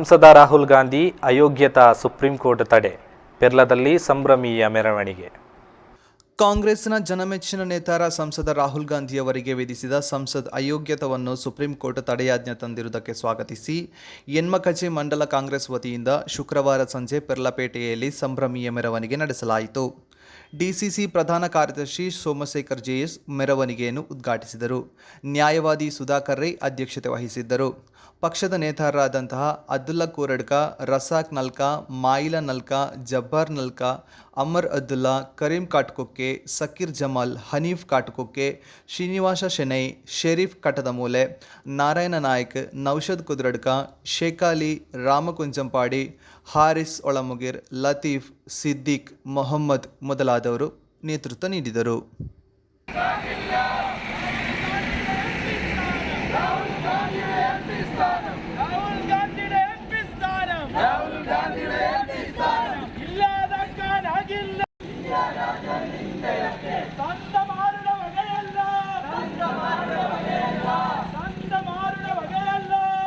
ಸಂಸದ Rahul Gandhi ಅಯೋಗ್ಯತಾ supreme court ತಡೆ, ಪೆರ್ಲದಲ್ಲಿ ಸಂಭ್ರಮೀಯ ಮೆರವಣಿಗೆ. ಕಾಂಗ್ರೆಸ್ನ ಜನಮೆಚ್ಚಿನ ನೇತಾರ ಸಂಸದ ರಾಹುಲ್ ಗಾಂಧಿಯವರಿಗೆ ವಿಧಿಸಿದ ಸಂಸತ್ ಅಯೋಗ್ಯತವನ್ನು ಸುಪ್ರೀಂ ಕೋರ್ಟ್ ತಡೆಯಾಜ್ಞೆ ತಂದಿರುವುದಕ್ಕೆ ಸ್ವಾಗತಿಸಿ ಯನ್ಮಕಚೆ ಮಂಡಲ ಕಾಂಗ್ರೆಸ್ ವತಿಯಿಂದ ಶುಕ್ರವಾರ ಸಂಜೆ ಪೆರ್ಲಪೇಟೆಯಲ್ಲಿ ಸಂಭ್ರಮೀಯ ಮೆರವಣಿಗೆ ನಡೆಸಲಾಯಿತು. ಡಿಸಿಸಿ ಪ್ರಧಾನ ಕಾರ್ಯದರ್ಶಿ ಸೋಮಶೇಖರ್ ಜೆಎಸ್ ಮೆರವಣಿಗೆಯನ್ನು ಉದ್ಘಾಟಿಸಿದರು. ನ್ಯಾಯವಾದಿ ಸುಧಾಕರ್ ರೈ ಅಧ್ಯಕ್ಷತೆ ವಹಿಸಿದ್ದರು. ಪಕ್ಷದ ನೇತಾರರಾದಂತಹ ಅಬ್ದುಲ್ಲಾ ಕೋರಡ್ಕ, ರಸಾಕ್ ನಲ್ಕಾ, ಮಾಯಿಲಾ ನಲ್ಕಾ, ಜಬ್ಬಾರ್ ನಲ್ಕಾ, ಅಮರ್ ಅಬ್ದುಲ್ಲಾ, ಕರೀಂ ಕಾಟ್ಕೊಕ್ಕೆ, ಸಕೀರ್ ಜಮಾಲ್, ಹನೀಫ್ ಕಾಟ್ಕೊಕ್ಕೆ, ಶ್ರೀನಿವಾಸ ಶೆಣೈ, ಶರೀಫ್ ಕಟದಮೂಲೆ, ನಾರಾಯಣ ನಾಯಕ್, ನೌಷದ್ ಕುದ್ರಡ್ಕ, ಶೇಖಾಲಿ, ರಾಮಕುಂಜಂಪಾಡಿ, ಹಾರಿಸ್ ಒಳಮುಗಿರ್, ಲತೀಫ್, ಸಿದ್ದಿಕ್, ಮೊಹಮ್ಮದ್ ಮೊದಲಾದವರು ನೇತೃತ್ವ ನೀಡಿದರು.